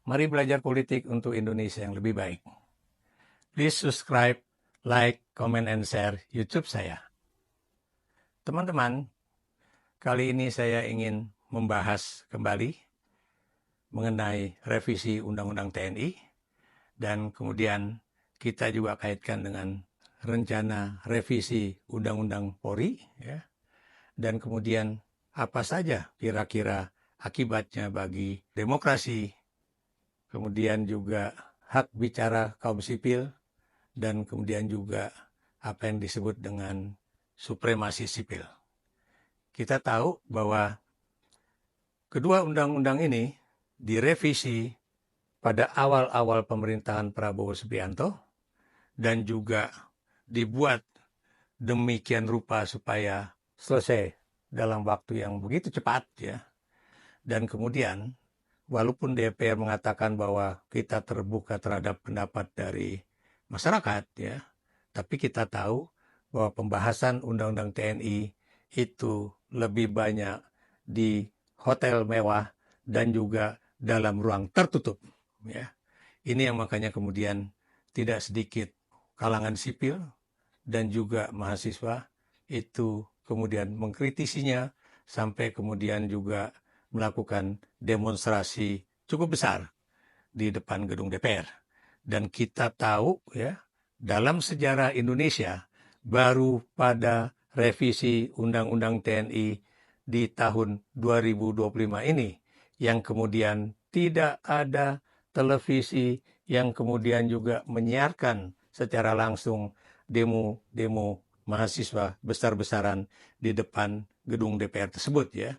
Mari belajar politik untuk Indonesia yang lebih baik. Please subscribe, like, comment, and share YouTube saya. Teman-teman, kali ini saya ingin membahas kembali mengenai revisi Undang-Undang TNI, dan kemudian kita juga kaitkan dengan rencana revisi Undang-Undang Polri, ya. Dan kemudian apa saja kira-kira akibatnya bagi demokrasi, kemudian juga hak bicara kaum sipil, dan kemudian juga apa yang disebut dengan supremasi sipil. Kita tahu bahwa kedua undang-undang ini direvisi pada awal-awal pemerintahan Prabowo Subianto dan juga dibuat demikian rupa supaya selesai dalam waktu yang begitu cepat, ya. Dan kemudian walaupun DPR mengatakan bahwa kita terbuka terhadap pendapat dari masyarakat, ya, tapi kita tahu bahwa pembahasan Undang-Undang TNI itu lebih banyak di hotel mewah dan juga dalam ruang tertutup, ya. Ini yang makanya kemudian tidak sedikit kalangan sipil dan juga mahasiswa itu kemudian mengkritisinya sampai kemudian juga melakukan demonstrasi cukup besar di depan gedung DPR. Dan kita tahu, ya, dalam sejarah Indonesia baru pada revisi Undang-Undang TNI di tahun 2025 ini yang kemudian tidak ada televisi yang kemudian juga menyiarkan secara langsung demo mahasiswa besar-besaran di depan gedung DPR tersebut, ya.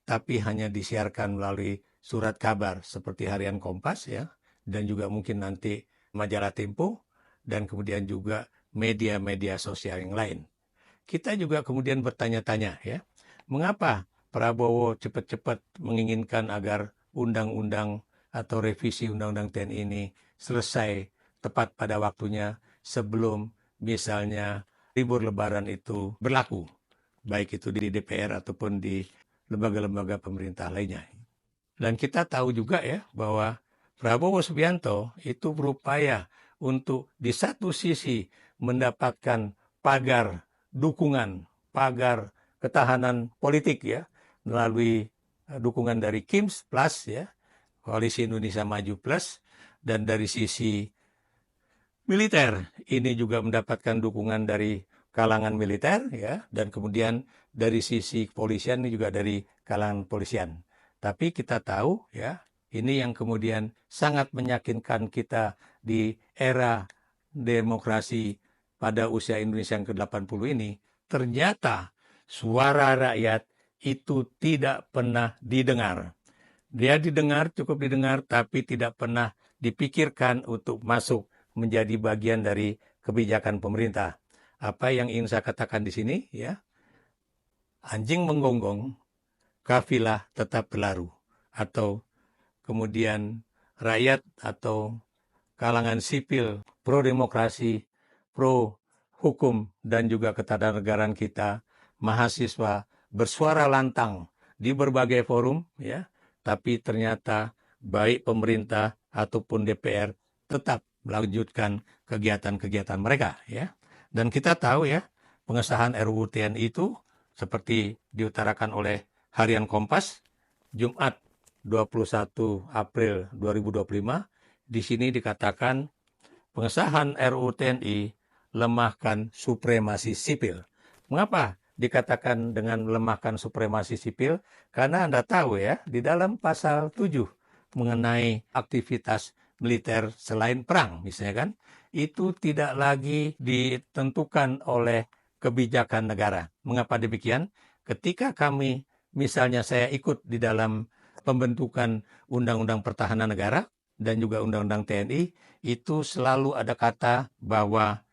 Tapi hanya disiarkan melalui surat kabar seperti Harian Kompas, ya, dan juga mungkin nanti majalah Tempo, dan kemudian juga media-media sosial yang lain. Kita juga kemudian bertanya-tanya, ya, mengapa Prabowo cepat-cepat menginginkan agar undang-undang atau revisi undang-undang TNI ini selesai tepat pada waktunya sebelum misalnya libur Lebaran itu berlaku, baik itu di DPR ataupun di lembaga-lembaga pemerintah lainnya. Dan kita tahu juga, ya, bahwa Prabowo Subianto itu berupaya untuk di satu sisi mendapatkan pagar dukungan, pagar ketahanan politik, ya, melalui dukungan dari KIMS Plus, ya, Koalisi Indonesia Maju Plus, dan dari sisi militer ini juga mendapatkan dukungan dari kalangan militer, ya, dan kemudian dari sisi kepolisian ini juga dari kalangan polisian. Tapi kita tahu, ya, ini yang kemudian sangat meyakinkan kita di era demokrasi pada usia Indonesia yang ke-80 ini, ternyata suara rakyat itu tidak pernah didengar. Dia didengar, cukup didengar, tapi tidak pernah dipikirkan untuk masuk menjadi bagian dari kebijakan pemerintah. Apa yang ingin saya katakan di sini, ya, anjing menggonggong, kafilah tetap berlaru. Atau kemudian rakyat atau kalangan sipil pro-demokrasi, pro-hukum, dan juga ketatanegaraan kita, mahasiswa bersuara lantang di berbagai forum, ya, tapi ternyata baik pemerintah ataupun DPR tetap melanjutkan kegiatan-kegiatan mereka, ya. Dan kita tahu, ya, pengesahan RUU TNI itu seperti diutarakan oleh Harian Kompas Jumat 21 April 2025, di sini dikatakan pengesahan RUU TNI lemahkan supremasi sipil. Mengapa dikatakan dengan melemahkan supremasi sipil? Karena Anda tahu, ya, di dalam pasal 7 mengenai aktivitas militer selain perang, misalnya kan, itu tidak lagi ditentukan oleh kebijakan negara. Mengapa demikian? Ketika kami, misalnya saya ikut di dalam pembentukan Undang-Undang Pertahanan Negara dan juga Undang-Undang TNI, itu selalu ada kata bahwa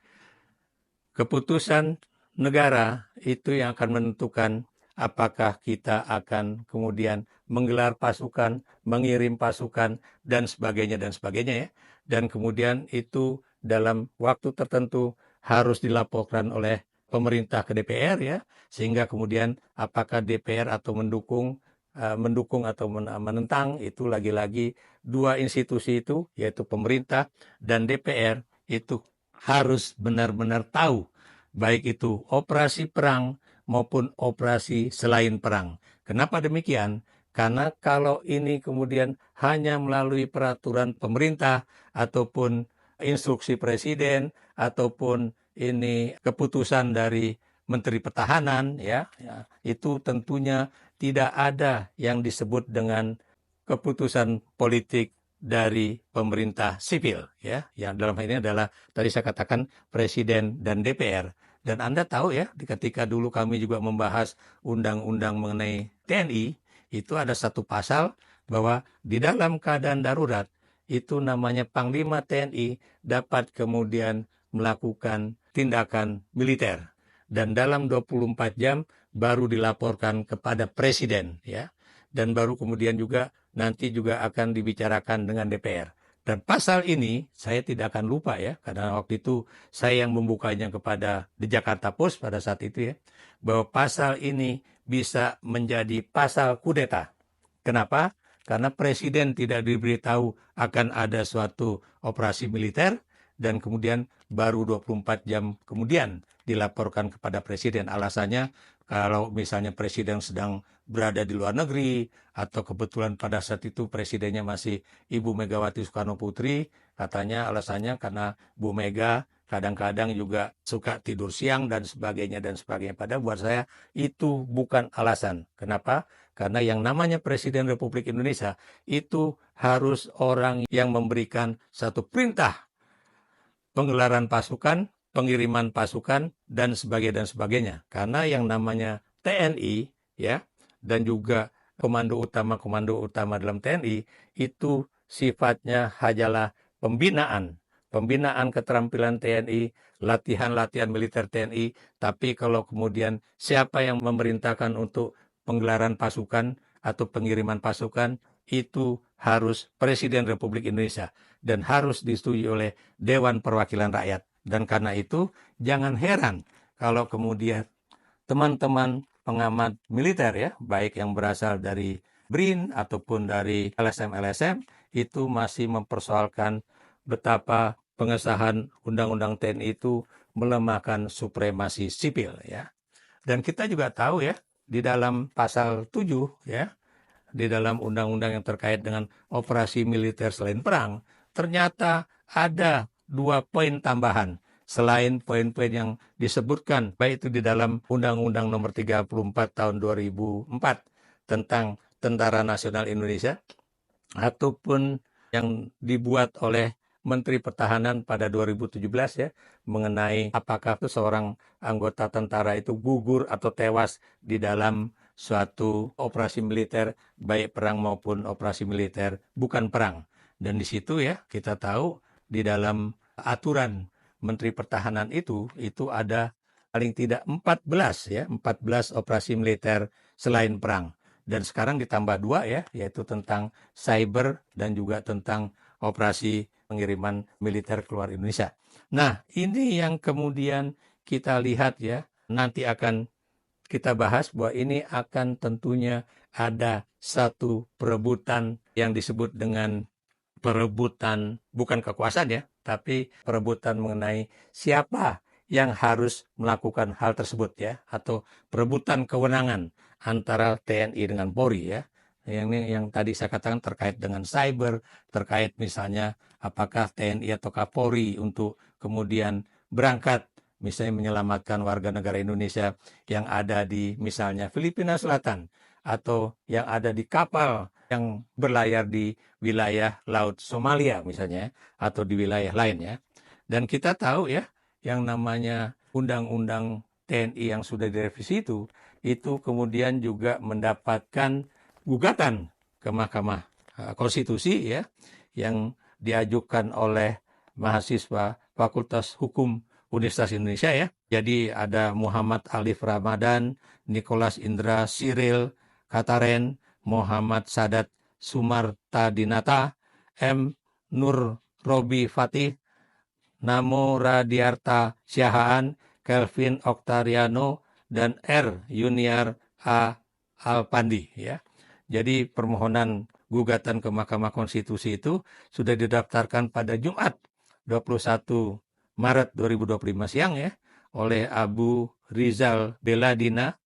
keputusan negara itu yang akan menentukan apakah kita akan kemudian menggelar pasukan, mengirim pasukan, dan sebagainya, ya. Dan kemudian itu dalam waktu tertentu harus dilaporkan oleh pemerintah ke DPR, ya, sehingga kemudian apakah DPR atau mendukung mendukung atau menentang, itu lagi-lagi dua institusi itu, yaitu pemerintah dan DPR, itu harus benar-benar tahu, baik itu operasi perang maupun operasi selain perang. Kenapa demikian? Karena kalau ini kemudian hanya melalui peraturan pemerintah ataupun instruksi presiden ataupun ini keputusan dari Menteri Pertahanan, itu tentunya tidak ada yang disebut dengan keputusan politik dari pemerintah sipil, yang dalam hal ini adalah tadi saya katakan presiden dan DPR. Dan Anda tahu ya, ketika dulu kami juga membahas undang-undang mengenai TNI, itu ada satu pasal bahwa di dalam keadaan darurat itu namanya Panglima TNI dapat kemudian melakukan tindakan militer dan dalam 24 jam baru dilaporkan kepada presiden, dan baru kemudian juga nanti juga akan dibicarakan dengan DPR. Dan pasal ini saya tidak akan lupa karena waktu itu saya yang membukanya kepada The Jakarta Post pada saat itu bahwa pasal ini bisa menjadi pasal kudeta. Kenapa? Karena presiden tidak diberitahu akan ada suatu operasi militer dan kemudian baru 24 jam kemudian dilaporkan kepada presiden. Alasannya kalau misalnya presiden sedang berada di luar negeri atau kebetulan pada saat itu presidennya masih Ibu Megawati Soekarno Putri, katanya alasannya karena Bu Mega kadang-kadang juga suka tidur siang dan sebagainya dan sebagainya. Padahal buat saya itu bukan alasan. Kenapa? Karena yang namanya Presiden Republik Indonesia itu harus orang yang memberikan satu perintah penggelaran pasukan, pengiriman pasukan, dan sebagainya. Karena yang namanya TNI, dan juga komando utama dalam TNI, itu sifatnya hanyalah pembinaan keterampilan TNI, latihan-latihan militer TNI, tapi kalau kemudian siapa yang memerintahkan untuk penggelaran pasukan atau pengiriman pasukan, itu harus Presiden Republik Indonesia dan harus disetujui oleh Dewan Perwakilan Rakyat. Dan karena itu jangan heran kalau kemudian teman-teman pengamat militer baik yang berasal dari BRIN ataupun dari LSM itu masih mempersoalkan betapa pengesahan Undang-Undang TNI itu melemahkan supremasi sipil Dan kita juga tahu di dalam pasal 7 di dalam undang-undang yang terkait dengan operasi militer selain perang, ternyata ada 2 poin tambahan selain poin-poin yang disebutkan, baik itu di dalam Undang-Undang Nomor 34 Tahun 2004 tentang Tentara Nasional Indonesia, ataupun yang dibuat oleh Menteri Pertahanan pada 2017 mengenai apakah seorang anggota tentara itu gugur atau tewas di dalam suatu operasi militer, baik perang maupun operasi militer bukan perang. Dan di situ kita tahu di dalam aturan Menteri Pertahanan itu ada paling tidak 14 operasi militer selain perang. Dan sekarang ditambah 2 yaitu tentang cyber dan juga tentang operasi pengiriman militer keluar Indonesia. Nah, ini yang kemudian kita lihat nanti akan kita bahas bahwa ini akan tentunya ada satu perebutan yang disebut dengan perebutan bukan kekuasaan tapi perebutan mengenai siapa yang harus melakukan hal tersebut atau perebutan kewenangan antara TNI dengan Polri Yang tadi saya katakan terkait dengan cyber, terkait misalnya apakah TNI atau Polri untuk kemudian berangkat misalnya menyelamatkan warga negara Indonesia yang ada di misalnya Filipina Selatan atau yang ada di kapal yang berlayar di wilayah Laut Somalia misalnya atau di wilayah lain Dan kita tahu yang namanya Undang-Undang TNI yang sudah direvisi itu kemudian juga mendapatkan gugatan ke Mahkamah Konstitusi yang diajukan oleh mahasiswa Fakultas Hukum Universitas Indonesia Jadi ada Muhammad Alif Ramadan, Nicholas Indra Cyril Kataren, Muhammad Sadat Sumartadinata, M. Nur Robi Fatih, Namo Radiarta Siahaan, Kelvin Oktariano, dan R. Yuniar A. Alpandi Jadi permohonan gugatan ke Mahkamah Konstitusi itu sudah didaftarkan pada Jumat 21 Maret 2025 siang ya oleh Abu Rizal Beladina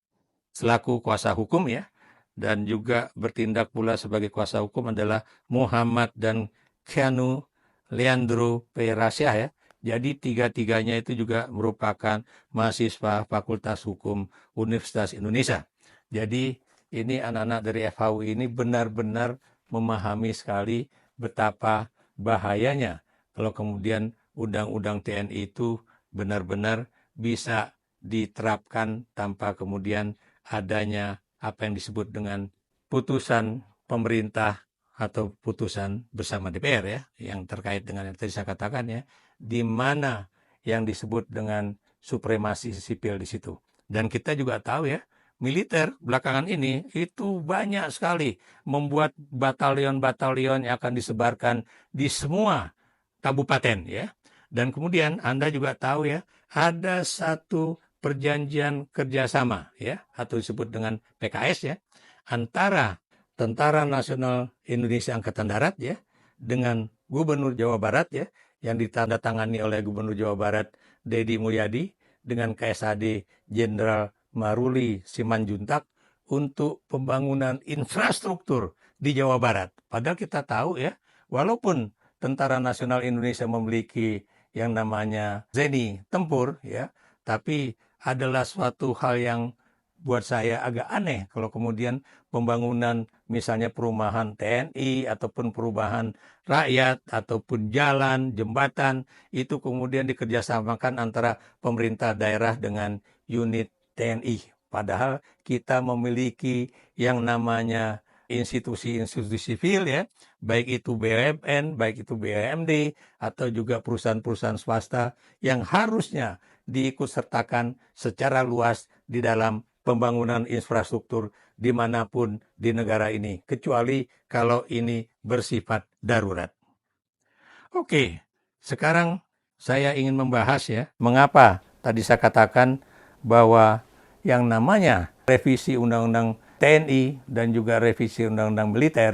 selaku kuasa hukum ya, dan juga bertindak pula sebagai kuasa hukum adalah Muhammad dan Keanu Leandro Perasyah ya. Jadi tiga-tiganya itu juga merupakan mahasiswa Fakultas Hukum Universitas Indonesia. Jadi ini anak-anak dari FHUI ini benar-benar memahami sekali betapa bahayanya kalau kemudian undang-undang TNI itu benar-benar bisa diterapkan tanpa kemudian adanya apa yang disebut dengan putusan pemerintah atau putusan bersama DPR ya, yang terkait dengan yang tadi saya katakan ya, di mana yang disebut dengan supremasi sipil di situ. Dan kita juga tahu ya, militer belakangan ini itu banyak sekali membuat batalion-batalion yang akan disebarkan di semua kabupaten ya. Dan kemudian Anda juga tahu ya, ada satu perjanjian kerjasama ya, atau disebut dengan PKS ya, antara Tentara Nasional Indonesia Angkatan Darat ya dengan Gubernur Jawa Barat ya, yang ditandatangani oleh Gubernur Jawa Barat Deddy Mulyadi dengan KSAD Jenderal Maruli Simanjuntak untuk pembangunan infrastruktur di Jawa Barat. Padahal kita tahu ya, walaupun Tentara Nasional Indonesia memiliki yang namanya ZENI tempur ya, tapi adalah suatu hal yang buat saya agak aneh kalau kemudian pembangunan misalnya perumahan TNI ataupun perubahan rakyat ataupun jalan, jembatan itu kemudian dikerjasamakan antara pemerintah daerah dengan unit TNI. Padahal kita memiliki yang namanya institusi-institusi sivil ya, baik itu BUMN, baik itu BUMD atau juga perusahaan-perusahaan swasta yang harusnya diikutsertakan secara luas di dalam pembangunan infrastruktur dimanapun di negara ini, kecuali kalau ini bersifat darurat. Oke, sekarang saya ingin membahas ya, mengapa tadi saya katakan bahwa yang namanya revisi Undang-Undang TNI dan juga revisi Undang-Undang Militer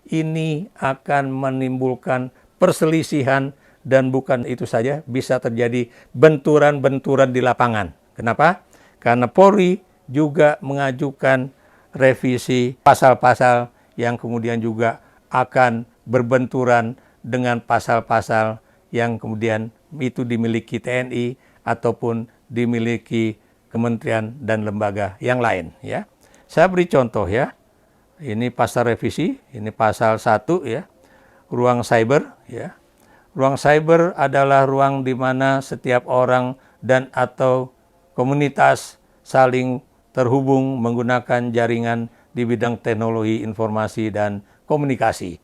ini akan menimbulkan perselisihan dan bukan itu saja bisa terjadi benturan-benturan di lapangan. Kenapa? Karena Polri juga mengajukan revisi pasal-pasal yang kemudian juga akan berbenturan dengan pasal-pasal yang kemudian itu dimiliki TNI ataupun dimiliki kementerian dan lembaga yang lain ya. Saya beri contoh ya. Ini pasal revisi, ini pasal 1 ya. Ruang cyber ya. Ruang cyber adalah ruang di mana setiap orang dan atau komunitas saling terhubung menggunakan jaringan di bidang teknologi informasi dan komunikasi.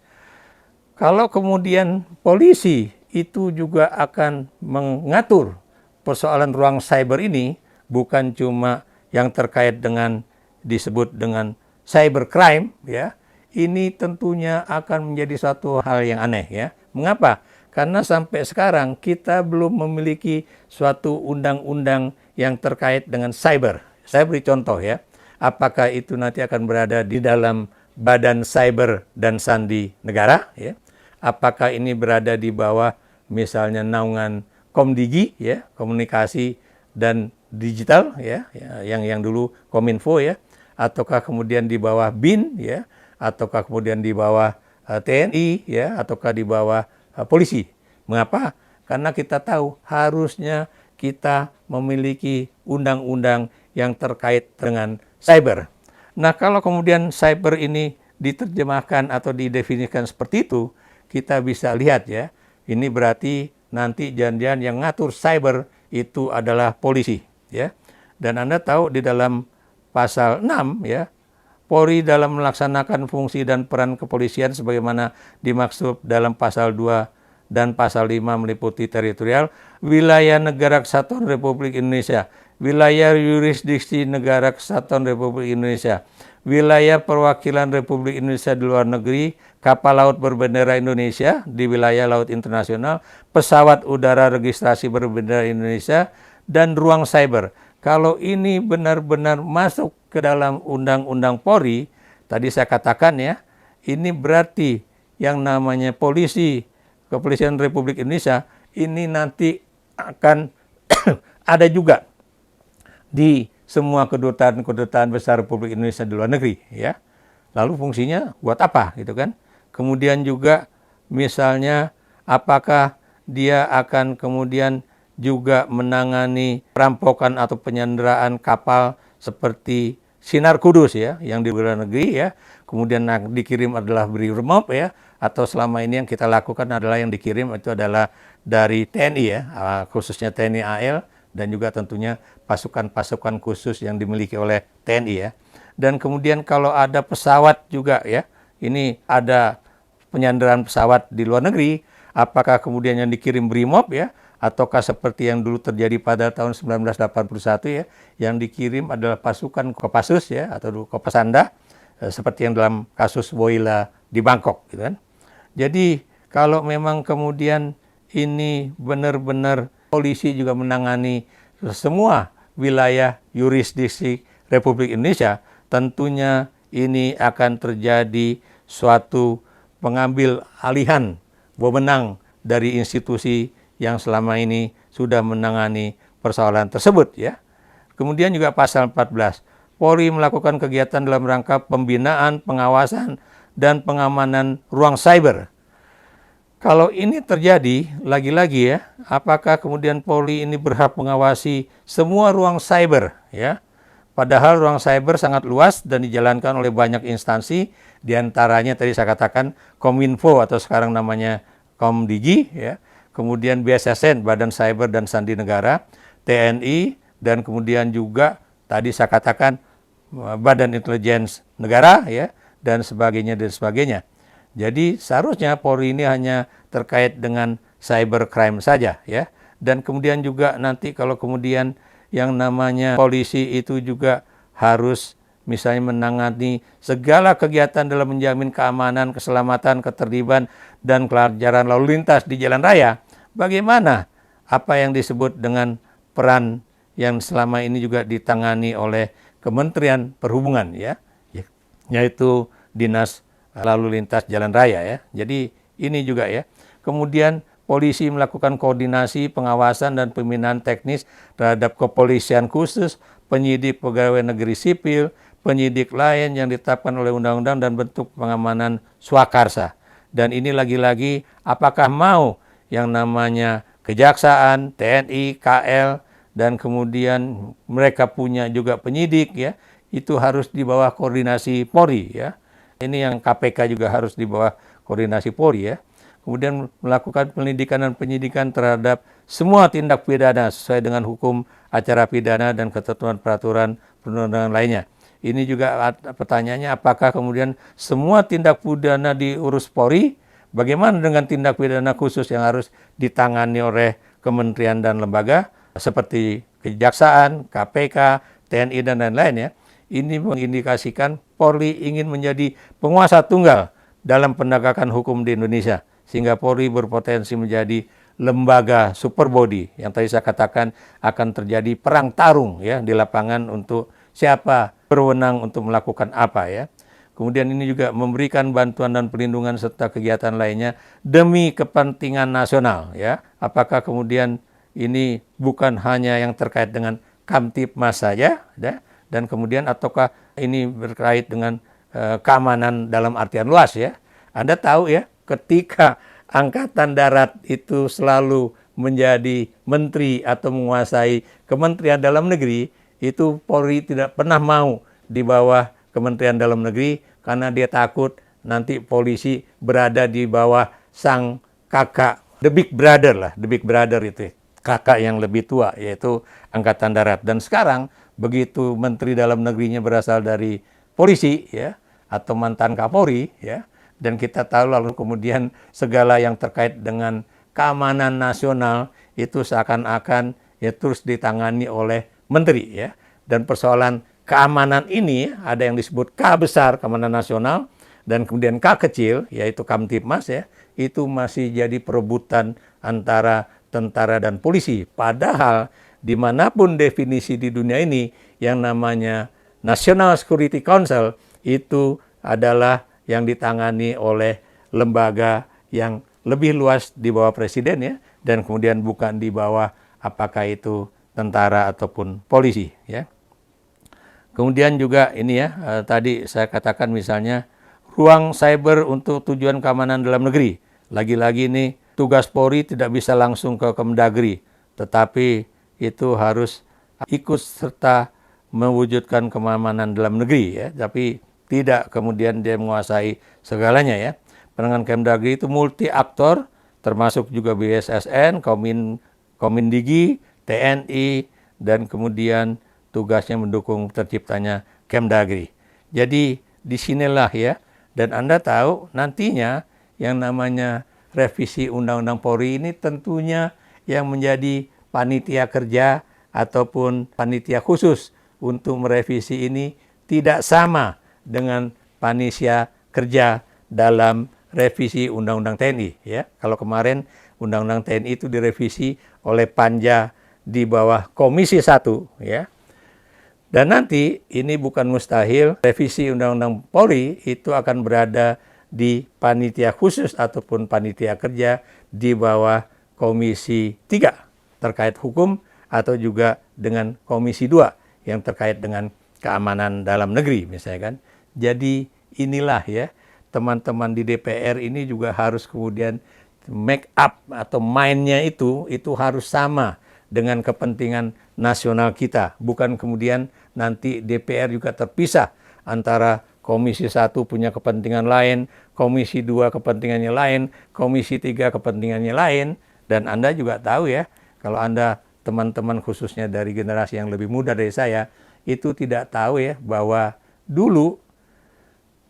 Kalau kemudian polisi itu juga akan mengatur persoalan ruang cyber ini, bukan cuma yang terkait dengan disebut dengan cybercrime ya, ini tentunya akan menjadi suatu hal yang aneh ya. Mengapa? Karena sampai sekarang kita belum memiliki suatu undang-undang yang terkait dengan cyber. Saya beri contoh ya, apakah itu nanti akan berada di dalam Badan Cyber dan Sandi Negara ya? Apakah ini berada di bawah misalnya naungan Komdigi ya, komunikasi dan digital ya, yang dulu Kominfo ya, ataukah kemudian di bawah BIN ya, ataukah kemudian di bawah TNI ya, ataukah di bawah polisi. Mengapa? Karena kita tahu harusnya kita memiliki undang-undang yang terkait dengan cyber. Nah, kalau kemudian cyber ini diterjemahkan atau didefinisikan seperti itu, kita bisa lihat ya, ini berarti nanti janjian yang ngatur cyber itu adalah polisi ya. Dan Anda tahu di dalam pasal 6 ya, Polri dalam melaksanakan fungsi dan peran kepolisian sebagaimana dimaksud dalam pasal 2 dan pasal 5 meliputi teritorial, wilayah negara kesatuan Republik Indonesia, wilayah yurisdiksi negara kesatuan Republik Indonesia, wilayah perwakilan Republik Indonesia di luar negeri, kapal laut berbendera Indonesia di wilayah laut internasional, pesawat udara registrasi berbendera Indonesia, dan ruang cyber. Kalau ini benar-benar masuk ke dalam Undang-Undang Polri, tadi saya katakan ya, ini berarti yang namanya polisi, Kepolisian Republik Indonesia ini nanti akan ada juga di semua kedutaan besar Republik Indonesia di luar negeri ya. Lalu fungsinya buat apa gitu kan? Kemudian juga misalnya apakah dia akan kemudian juga menangani perampokan atau penyanderaan kapal seperti Sinar Kudus ya, yang di luar negeri ya, kemudian dikirim adalah BRIMOB ya, atau selama ini yang kita lakukan adalah yang dikirim itu adalah dari TNI ya, khususnya TNI AL dan juga tentunya pasukan-pasukan khusus yang dimiliki oleh TNI ya. Dan kemudian kalau ada pesawat juga ya, ini ada penyanderaan pesawat di luar negeri, apakah kemudian yang dikirim BRIMOB ya, ataukah seperti yang dulu terjadi pada tahun 1981 ya, yang dikirim adalah pasukan Kopassus ya, atau Kopasanda, seperti yang dalam kasus Woyla di Bangkok gitu kan. Jadi kalau memang kemudian ini benar-benar polisi juga menangani semua wilayah yurisdiksi Republik Indonesia, tentunya ini akan terjadi suatu pengambil alihan wewenang dari institusi yang selama ini sudah menangani persoalan tersebut ya. Kemudian juga pasal 14, Polri melakukan kegiatan dalam rangka pembinaan, pengawasan, dan pengamanan ruang cyber. Kalau ini terjadi, lagi-lagi ya, apakah kemudian Polri ini berhak mengawasi semua ruang cyber ya? Padahal ruang cyber sangat luas dan dijalankan oleh banyak instansi, diantaranya tadi saya katakan Kominfo atau sekarang namanya Komdigi ya. Kemudian BSSN, Badan Cyber dan Sandi Negara, TNI, dan kemudian juga tadi saya katakan Badan Intelijen Negara ya, dan sebagainya dan sebagainya. Jadi seharusnya Polri ini hanya terkait dengan cybercrime saja ya. Dan kemudian juga nanti kalau kemudian yang namanya polisi itu juga harus misalnya menangani segala kegiatan dalam menjamin keamanan, keselamatan, ketertiban, dan kelancaran lalu lintas di jalan raya. Bagaimana apa yang disebut dengan peran yang selama ini juga ditangani oleh Kementerian Perhubungan ya, yaitu Dinas Lalu Lintas Jalan Raya ya. Jadi ini juga ya. Kemudian polisi melakukan koordinasi, pengawasan, dan pembinaan teknis terhadap kepolisian khusus, penyidik pegawai negeri sipil, penyidik lain yang ditetapkan oleh undang-undang dan bentuk pengamanan swakarsa. Dan ini lagi-lagi apakah mau yang namanya kejaksaan, TNI, KL, dan kemudian mereka punya juga penyidik ya, itu harus di bawah koordinasi Polri ya. Ini yang KPK juga harus di bawah koordinasi Polri ya. Kemudian melakukan penyelidikan dan penyidikan terhadap semua tindak pidana sesuai dengan hukum acara pidana dan ketentuan peraturan perundang-undangan lainnya. Ini juga pertanyaannya, apakah kemudian semua tindak pidana diurus Polri? Bagaimana dengan tindak pidana khusus yang harus ditangani oleh kementerian dan lembaga seperti Kejaksaan, KPK, TNI, dan lain-lain ya. Ini mengindikasikan Polri ingin menjadi penguasa tunggal dalam penegakan hukum di Indonesia, sehingga Polri berpotensi menjadi lembaga super body yang tadi saya katakan akan terjadi perang tarung ya di lapangan untuk siapa berwenang untuk melakukan apa ya. Kemudian ini juga memberikan bantuan dan perlindungan serta kegiatan lainnya demi kepentingan nasional ya. Apakah kemudian ini bukan hanya yang terkait dengan Kamtipmas saja ya, dan kemudian ataukah ini berkait dengan keamanan dalam artian luas ya. Anda tahu ya, ketika Angkatan Darat itu selalu menjadi menteri atau menguasai Kementerian Dalam Negeri, itu Polri tidak pernah mau di bawah Kementerian Dalam Negeri karena dia takut nanti polisi berada di bawah sang kakak, the big brother lah, the big brother itu, kakak yang lebih tua yaitu Angkatan Darat. Dan sekarang begitu Menteri Dalam Negerinya berasal dari polisi ya, atau mantan Kapolri ya, dan kita tahu lalu kemudian segala yang terkait dengan keamanan nasional itu seakan-akan ya terus ditangani oleh menteri ya. Dan persoalan keamanan ini ada yang disebut K besar, keamanan nasional, dan kemudian K kecil yaitu Kamtipmas ya, itu masih jadi perebutan antara tentara dan polisi. Padahal dimanapun definisi di dunia ini yang namanya National Security Council itu adalah yang ditangani oleh lembaga yang lebih luas di bawah presiden ya, dan kemudian bukan di bawah apakah itu tentara ataupun polisi ya. Kemudian juga ini ya, tadi saya katakan misalnya ruang cyber untuk tujuan keamanan dalam negeri. Lagi-lagi ini tugas Polri tidak bisa langsung ke Kemdagri, tetapi itu harus ikut serta mewujudkan keamanan dalam negeri ya, tapi tidak kemudian dia menguasai segalanya ya. Penanganan Kemdagri itu multi aktor, termasuk juga BSSN, Komindigi, TNI, dan kemudian tugasnya mendukung terciptanya Kemdagri. Jadi disinilah ya, dan Anda tahu nantinya yang namanya revisi Undang-Undang Polri ini tentunya yang menjadi panitia kerja ataupun panitia khusus untuk merevisi ini tidak sama dengan panitia kerja dalam revisi Undang-Undang TNI ya. Kalau kemarin Undang-Undang TNI itu direvisi oleh Panja di bawah Komisi 1 ya. Dan nanti ini bukan mustahil revisi Undang-Undang Polri itu akan berada di panitia khusus ataupun panitia kerja di bawah Komisi 3 terkait hukum atau juga dengan Komisi 2 yang terkait dengan keamanan dalam negeri misalnya kan. Jadi inilah ya, teman-teman di DPR ini juga harus kemudian make up atau mainnya itu harus sama dengan kepentingan nasional kita. Bukan kemudian nanti DPR juga terpisah antara Komisi 1 punya kepentingan lain, Komisi 2 kepentingannya lain, Komisi 3 kepentingannya lain. Dan Anda juga tahu ya, kalau Anda teman-teman khususnya dari generasi yang lebih muda dari saya, itu tidak tahu ya bahwa dulu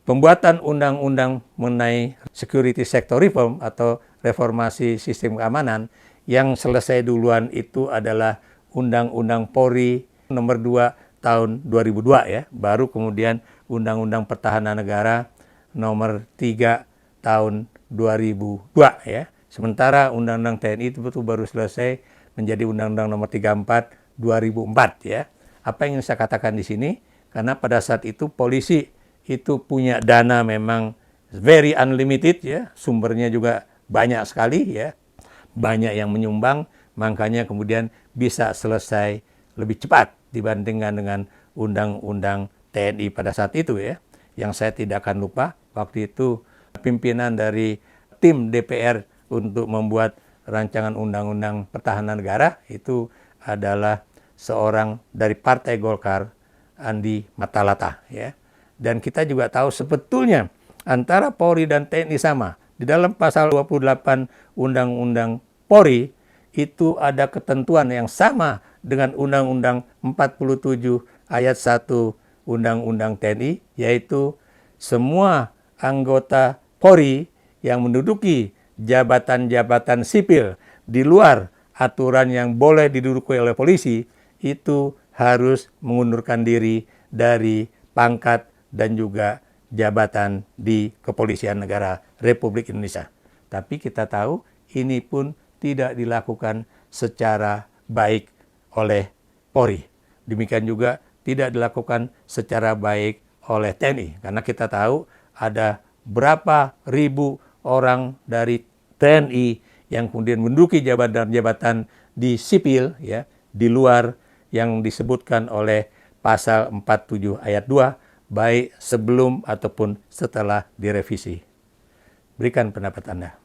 pembuatan undang-undang mengenai security sector reform atau reformasi sistem keamanan yang selesai duluan itu adalah Undang-Undang Polri nomor 2 tahun 2002 ya. Baru kemudian Undang-Undang Pertahanan Negara nomor 3 tahun 2002 ya. Sementara Undang-Undang TNI itu baru selesai menjadi Undang-Undang nomor 34 2004 ya. Apa yang ingin saya katakan di sini? Karena pada saat itu polisi itu punya dana memang very unlimited ya, sumbernya juga banyak sekali ya, banyak yang menyumbang, makanya kemudian bisa selesai lebih cepat dibandingkan dengan Undang-Undang TNI pada saat itu ya. Yang saya tidak akan lupa, waktu itu pimpinan dari tim DPR untuk membuat rancangan Undang-Undang Pertahanan Negara itu adalah seorang dari Partai Golkar, Andi Matalata ya. Dan kita juga tahu sebetulnya antara Polri dan TNI sama. Di dalam pasal 28 Undang-Undang Polri itu ada ketentuan yang sama dengan Undang-Undang 47 ayat 1 Undang-Undang TNI, yaitu semua anggota Polri yang menduduki jabatan-jabatan sipil di luar aturan yang boleh diduduki oleh polisi itu harus mengundurkan diri dari pangkat dan juga jabatan di Kepolisian Negara Republik Indonesia. Tapi kita tahu ini pun tidak dilakukan secara baik oleh Polri. Demikian juga tidak dilakukan secara baik oleh TNI. Karena kita tahu ada berapa ribu orang dari TNI yang kemudian menduduki jabatan-jabatan di sipil ya, di luar yang disebutkan oleh pasal 47 ayat 2 baik sebelum ataupun setelah direvisi. Berikan pendapat Anda.